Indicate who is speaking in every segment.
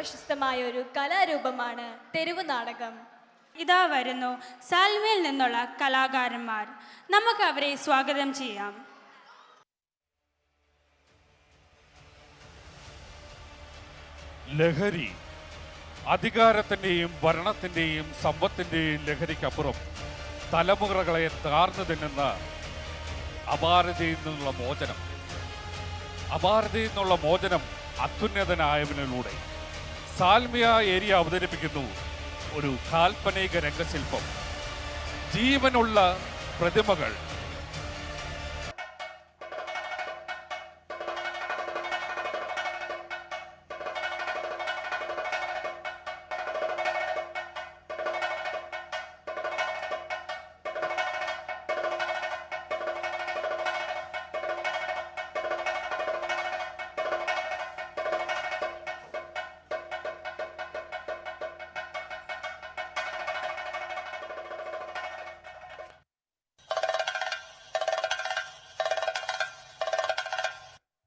Speaker 1: പ്രശസ്തമായ ഒരു കലാരൂപമാണ് തെരുവ് നാടകം.
Speaker 2: ഇതാ വരുന്നു സാൽമയിൽ നിന്നുള്ള കലാകാരന്മാർ. നമുക്ക് അവരെ സ്വാഗതം ചെയ്യാം.
Speaker 3: ലഹരി അധികാരത്തിൻ്റെയും ഭരണത്തിൻ്റെയും സമ്പത്തിൻ്റെയും ലഹരിക്കപ്പുറം തലമുറകളെ താർന്നു തിന്നുന്ന അപാരതയിൽ നിന്നുള്ള മോചനം. അപാരതയിൽ നിന്നുള്ള മോചനം അത്യുന്നതനായവനിലൂടെ സാൽമിയ ഏരിയ അവതരിപ്പിക്കുന്നു ഒരു കാൽപ്പനിക രംഗശില്പം. ജീവനുള്ള പ്രതിമകൾ.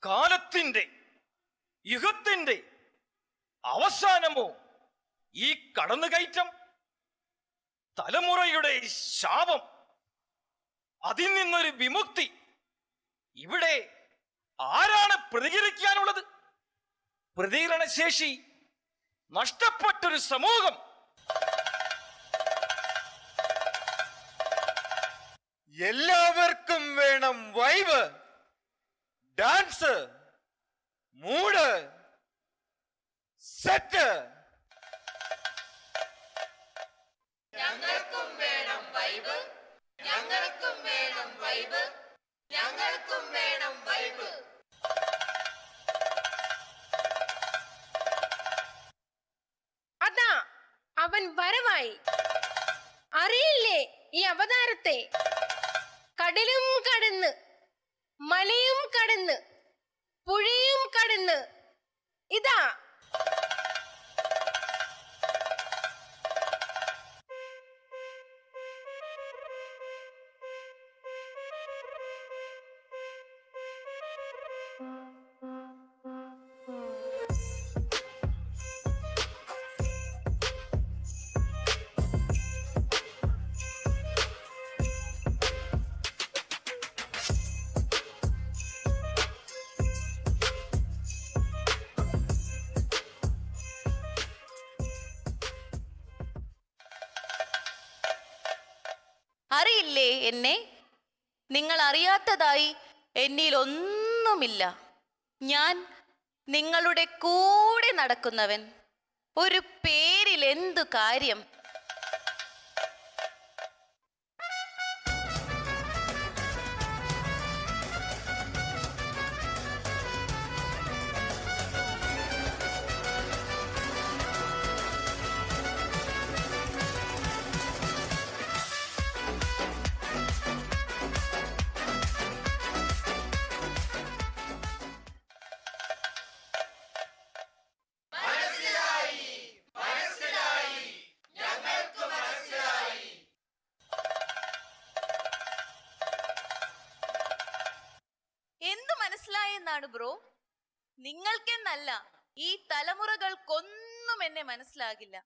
Speaker 4: കാലത്തിന്റെ യുഗത്തിന്റെ അവസാനമോ ഈ കടന്നുകയറ്റം? തലമുറയുടെ ശാപം, അതിൽ നിന്നൊരു വിമുക്തി. ഇവിടെ ആരാണ് പ്രതികരിക്കാനുള്ളത്? പ്രതികരണശേഷി നഷ്ടപ്പെട്ടൊരു സമൂഹം.
Speaker 5: എല്ലാവർക്കും വേണം വൈബ്, ഡാൻസ്, മൂഡ്, സെറ്റ്.
Speaker 6: ഞങ്ങൾക്കും വേണം വൈബ്, ഞങ്ങൾക്കും വേണം വൈബ്, ഞങ്ങൾക്കും വേണം വൈബ്. അതാ അവൻ വരവായി. അറിയില്ലേ ഈ അവതാരത്തെ? കടലും കടന്ന്, മലയും കടന്ന്, പുഴയും കടന്ന് ഇതാ.
Speaker 7: അറിയില്ലേ എന്നെ? നിങ്ങൾ അറിയാത്തതായി എന്നിൽ ഒന്നുമില്ല. ഞാൻ നിങ്ങളുടെ കൂടെ നടക്കുന്നവൻ. ഒരു പേരിൽ എന്തു കാര്യം? എന്തു മനസ്സിലായെന്നാണ് ബ്രോ? നിങ്ങൾക്കെന്നല്ല, ഈ തലമുറകൾക്കൊന്നും എന്നെ മനസ്സിലാകില്ല.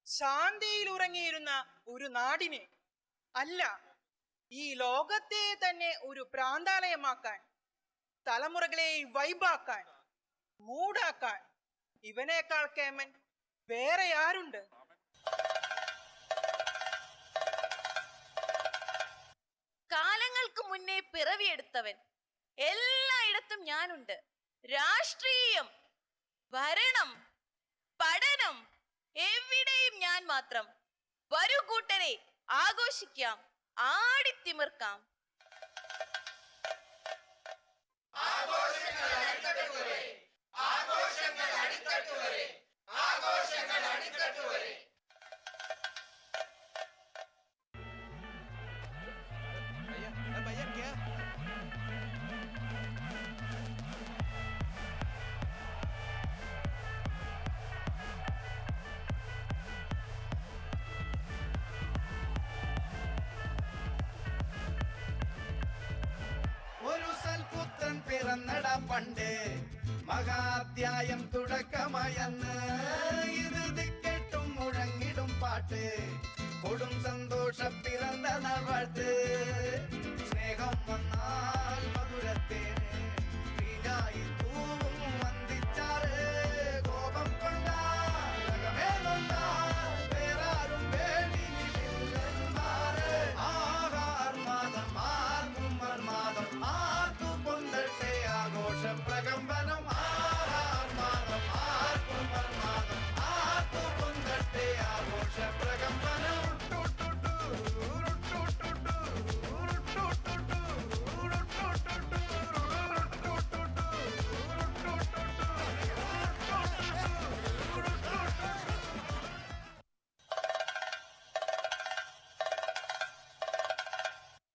Speaker 8: ശാന്തിയിൽ ഉറങ്ങിയിരുന്ന ഒരു നാടിനെ അല്ല, ഈ ലോകത്തെ തന്നെ ഒരു പ്രാന്താലയമാക്കാൻ, തലമുറകളെ വൈബാക്കാൻ, മൂടാക്കാൻ ഇവനേക്കാൾ കേമൻ വേറെ ആരുണ്ട്?
Speaker 7: കാലങ്ങൾക്ക് മുന്നേ പിറവിയെടുത്തവൻ. എല്ലായിടത്തും ഞാനുണ്ട്. രാഷ്ട്രീയം, ഭരണം, പഠനം, എവിടെയും ഞാൻ മാത്രം. വരൂ കൂട്ടരെ, ആഘോഷിക്കാം, ആടിത്തിമിർക്കാം.
Speaker 9: പിറന്നട പണ്ട് മഹാധ്യായം തുടക്കമയന്ന് ഇത് കേട്ടും മുഴങ്ങിടും പാട്ട് കൊടും സന്തോഷ പിറന്ന നവട്ട് സ്നേഹം വന്നാൽ മധുരത്തേന് തീനായി തൂവും വന്ദിച്ചാറ് കോപം കൊണ്ടാകമേ നൊന്നാൽ വേറാരും വേണ്ടി മാറ് ആഹാർമാദം ആർക്കും മർമാദം ആർക്കു പൊന്തട്ടെ ആഘോഷ പ്രകമ്പനം ആഹാർമാദം ആർക്കും മർമാദം ആർക്കു പൊന്തട്ടെ ആഘോഷ പ്രകമ്പനം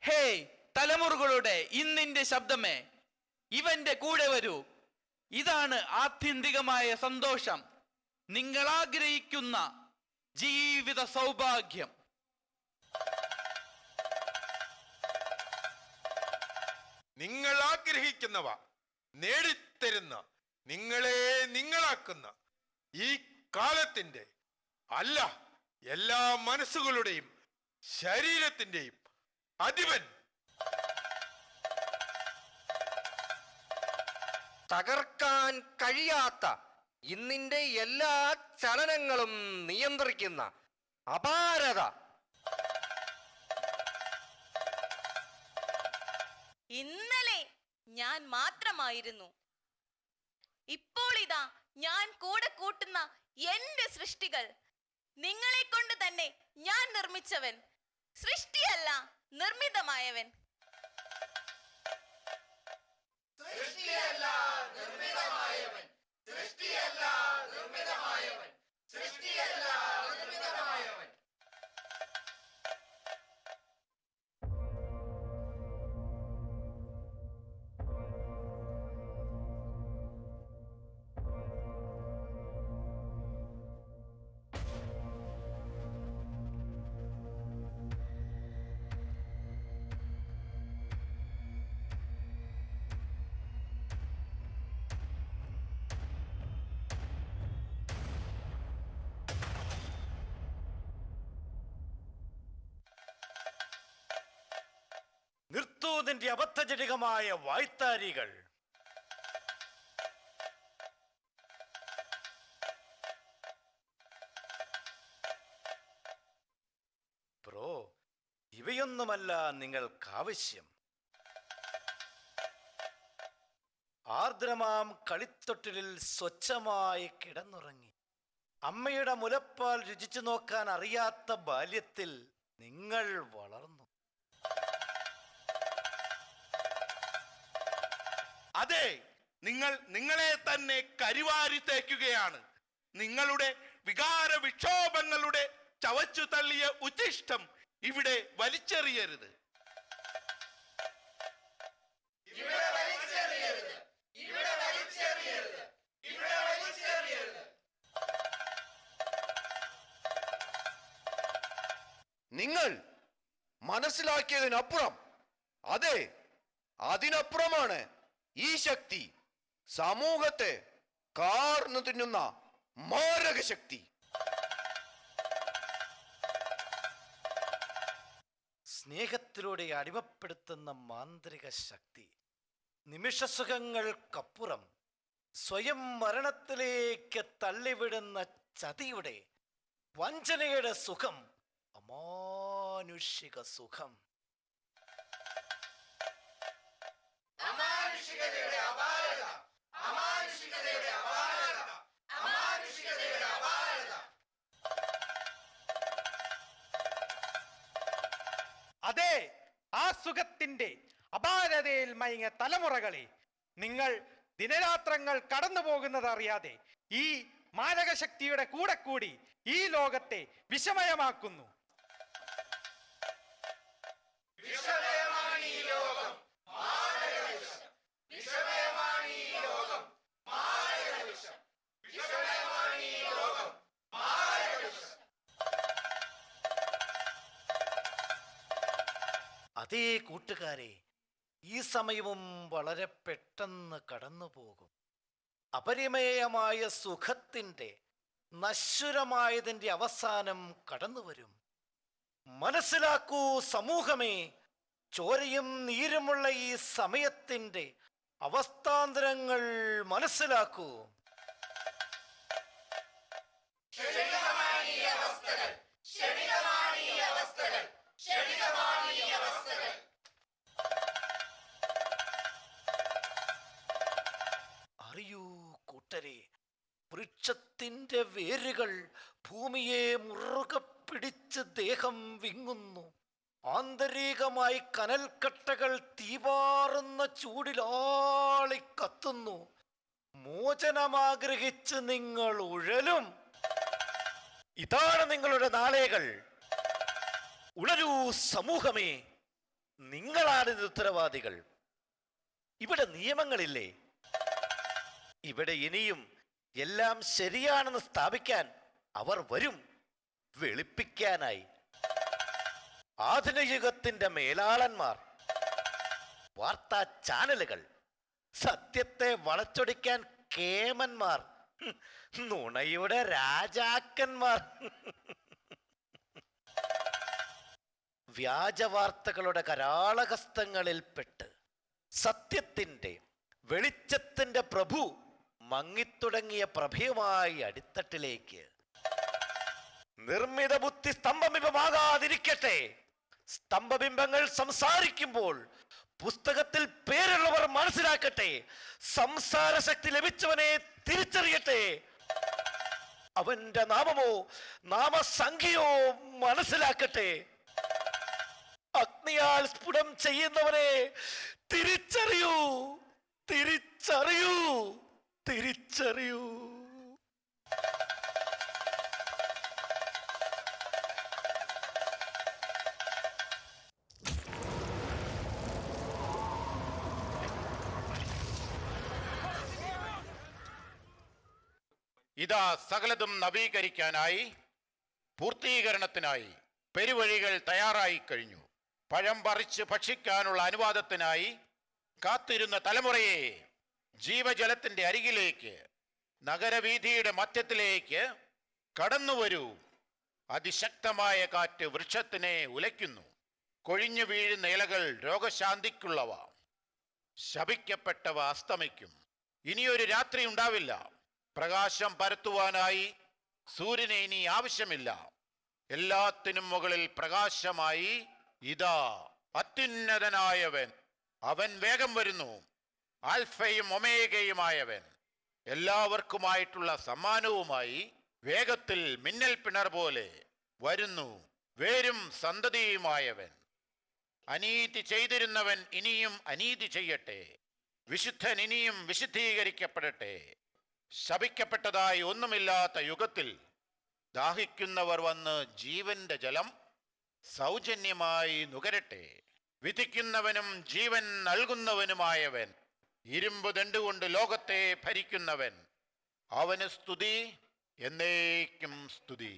Speaker 10: ഹേയ് തലമുറകളുടെ ഇന്നിന്റെ ശബ്ദമേ, ഇവന്റെ കൂടെ വരൂ. ഇതാണ് ആത്യന്തികമായ സന്തോഷം, നിങ്ങൾ ആഗ്രഹിക്കുന്ന ജീവിത സൗഭാഗ്യം.
Speaker 5: നിങ്ങൾ ആഗ്രഹിക്കുന്നവ നേടിത്തരുന്ന, നിങ്ങളെ നിങ്ങളാക്കുന്ന ഈ കാലത്തിന്റെ അല്ല എല്ലാ മനസ്സുകളുടെയും ശരീരത്തിന്റെയും അധിപൻ.
Speaker 11: തകർക്കാൻ കഴിയാത്ത ഇന്നിന്റെ എല്ലാ ചലനങ്ങളും നിയന്ത്രിക്കുന്ന അപാരത.
Speaker 7: ഇന്നലെ ഞാൻ മാത്രമായിരുന്നു, ഇപ്പോൾ ഇതാ ഞാൻ കൂടെ കൂട്ടുന്ന എന്റെ സൃഷ്ടികൾ. നിങ്ങളെ കൊണ്ട് തന്നെ ഞാൻ നിർമ്മിച്ചവൻ, സൃഷ്ടിയല്ല നിർമ്മിതമായവൻ.
Speaker 4: നിർത്തൂ നിന്റെ അബദ്ധജനികമായ വായ്ത്താരികൾ. ബ്രോ, ഇവയൊന്നുമല്ല നിങ്ങൾക്കാവശ്യം. ആർദ്രമാം കളിത്തൊട്ടിലിൽ സ്വച്ഛമായി കിടന്നുറങ്ങി അമ്മയുടെ മുലപ്പാൽ രുചിച്ചു നോക്കാൻ അറിയാത്ത ബാല്യത്തിൽ നിങ്ങൾ വളർന്നു.
Speaker 5: അതെ, നിങ്ങൾ നിങ്ങളെ തന്നെ കരിവാരി തേക്കുകയാണ്. നിങ്ങളുടെ വികാര വിക്ഷോഭങ്ങളുടെ ചവച്ചു തള്ളിയ ഉച്ഛിഷ്ടം ഇവിടെ വലിച്ചെറിയരുത്.
Speaker 11: നിങ്ങൾ മനസ്സിലാക്കിയതിനപ്പുറം, അതെ അതിനപ്പുറമാണ് ഈ ശക്തി, സമൂഹത്തെ കാർന്നു തിന്നുന്ന മാരക ശക്തി.
Speaker 4: സ്നേഹത്തിലൂടെ അടിമപ്പെടുത്തുന്ന മാന്ത്രിക ശക്തി, നിമിഷസുഖങ്ങൾക്കപ്പുറം സ്വയം മരണത്തിലേക്ക് തള്ളിവിടുന്ന ചതിയുടെ വഞ്ചനയുടെ സുഖം, അമാനുഷിക സുഖം.
Speaker 12: അതെ, ആ സുഖത്തിന്റെ അപാരതയിൽ മയങ്ങിയ തലമുറകളെ നിങ്ങൾ ദിനരാത്രങ്ങൾ കടന്നു പോകുന്നത് അറിയാതെ ഈ മാരകശക്തിയുടെ കൂടെ കൂടി ഈ ലോകത്തെ വിഷമയമാക്കുന്നു.
Speaker 4: അതേ കൂട്ടുകാരെ, ഈ സമയവും വളരെ പെട്ടെന്ന് കടന്നു പോകും. അപരിമേയമായ സുഖത്തിൻ്റെ നശ്വരമായതിൻ്റെ അവസാനം കടന്നു വരും. മനസ്സിലാക്കൂ സമൂഹമേ, ചോരയും നീരുമുള്ള ഈ സമയത്തിൻ്റെ അവസ്ഥാന്തരങ്ങൾ മനസ്സിലാക്കൂ. അറിയൂ കൂട്ടരെ, വൃക്ഷത്തിന്റെ വേരുകൾ ഭൂമിയെ മുറുകെ പിടിച്ച് ദേഹം വിങ്ങുന്നു. ആന്തരികമായി കനൽക്കട്ടകൾ തീപാറുന്ന ചൂടിലാളി കത്തുന്നു. മോചനമാഗ്രഹിച്ച് നിങ്ങൾ ഉഴലും. ഇതാണ് നിങ്ങളുടെ നാളേകൾ. ഉണരൂ സമൂഹമേ, നിങ്ങളാണിത് ഉത്തരവാദികൾ. ഇവിടെ നിയമങ്ങളില്ലേ? ഇവിടെ ഇനിയും എല്ലാം ശരിയാണെന്ന് സ്ഥാപിക്കാൻ അവർ വരും, വെളുപ്പിക്കാനായി. ആധുനിക യുഗത്തിന്റെ മേലാളന്മാർ, വാർത്താ ചാനലുകൾ, സത്യത്തെ വളച്ചൊടിക്കാൻ കേമന്മാർ, നുണയുടെ രാജാക്കന്മാർ, വ്യാജവാർത്തകളുടെ കരാളഹസ്തങ്ങളിൽപ്പെട്ട് സത്യത്തിന്റെ വെളിച്ചത്തിന്റെ പ്രഭു മങ്ങിത്തുടങ്ങിയ പ്രഭയുമായി അടിത്തട്ടിലേക്ക്. നിർമ്മിത ബുദ്ധി സ്തംഭബിംബമാകാതിരിക്കട്ടെ. സ്തംഭബിംബങ്ങൾ സംസാരിക്കുമ്പോൾ പുസ്തകത്തിൽ പേരുള്ളവർ മനസ്സിലാക്കട്ടെ. സംസാര ശക്തി ലഭിച്ചവനെ തിരിച്ചറിയട്ടെ. അവന്റെ നാമമോ നാമസംഖ്യയോ മനസ്സിലാക്കട്ടെ. അഗ്നിയാൽ സ്ഫുടം ചെയ്യുന്നവനെ തിരിച്ചറിയൂ, തിരിച്ചറിയൂ, തിരിച്ചറിയൂ.
Speaker 13: ഇതാ സകലതും നവീകരിക്കാനായി, പൂർത്തീകരണത്തിനായി പെരുവഴികൾ തയ്യാറായി കഴിഞ്ഞു. പഴം പറിച്ച് ഭക്ഷിക്കാനുള്ള അനുവാദത്തിനായി കാത്തിരുന്ന തലമുറയെ ജീവജലത്തിന്റെ അരികിലേക്ക്, നഗരവീഥിയുടെ മധ്യത്തിലേക്ക് കടന്നുവരൂ. അതിശക്തമായ കാറ്റ് വൃക്ഷത്തിനെ ഉലയ്ക്കുന്നു. കൊഴിഞ്ഞു വീഴുന്ന ഇലകൾ രോഗശാന്തിക്കുള്ളവ. ശപിക്കപ്പെട്ടവ അസ്തമിക്കും. ഇനിയൊരു രാത്രി ഉണ്ടാവില്ല. പ്രകാശം പരത്തുവാനായി സൂര്യനെ ഇനി ആവശ്യമില്ല. എല്ലാത്തിനും മുകളിൽ പ്രകാശമായി ഇതാ അത്യുന്നതനായവൻ. അവൻ വേഗം വരുന്നു. ആൽഫയും ഒമേഗയുമായവൻ, എല്ലാവർക്കുമായിട്ടുള്ള സമ്മാനവുമായി വേഗത്തിൽ മിന്നൽ പിണർ പോലെ വരുന്നു. വേരും സന്തതിയുമായവൻ. അനീതി ചെയ്തിരുന്നവൻ ഇനിയും അനീതി ചെയ്യട്ടെ. വിശുദ്ധൻ ഇനിയും വിശുദ്ധീകരിക്കപ്പെടട്ടെ. ശപിക്കപ്പെട്ടതായി ഒന്നുമില്ലാത്ത യുഗത്തിൽ ദാഹിക്കുന്നവർ വന്ന് ജീവന്റെ ജലം സൗജന്യമായി നുകരട്ടെ. വിധിക്കുന്നവനും ജീവൻ നൽകുന്നവനുമായവൻ, ഇരുമ്പ് ദണ്ടുകൊണ്ട് ലോകത്തെ ഭരിക്കുന്നവൻ, അവന് സ്തുതി, എന്നേക്കും സ്തുതി.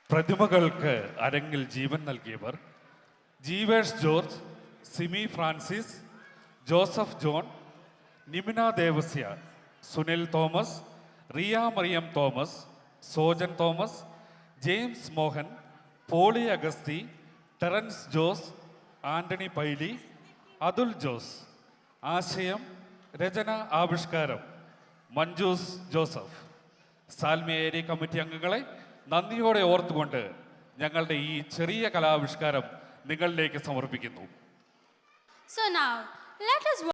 Speaker 3: പ്രതിമകൾക്ക് അരങ്ങിൽ ജീവൻ നൽകിയവർ Jeevesh George, Simi Francis, Joseph John, Nimina Devasya, Sunil Thomas, Riya Mariyam Thomas, Sojan Thomas, James Mohan, Poly Augusthy, Terence Jose, Antony Paily, Athul Jose. ആശയം, രചന, ആവിഷ്കാരം Manjoos Joseph. Salmi area committee അംഗങ്ങളെ നന്ദിയോടെ ഓർത്തുകൊണ്ട് ഞങ്ങളുടെ ഈ ചെറിയ കലാവിഷ്കാരം നിങ്ങളിലേക്ക് സമർപ്പിക്കുന്നു.
Speaker 2: So now, let us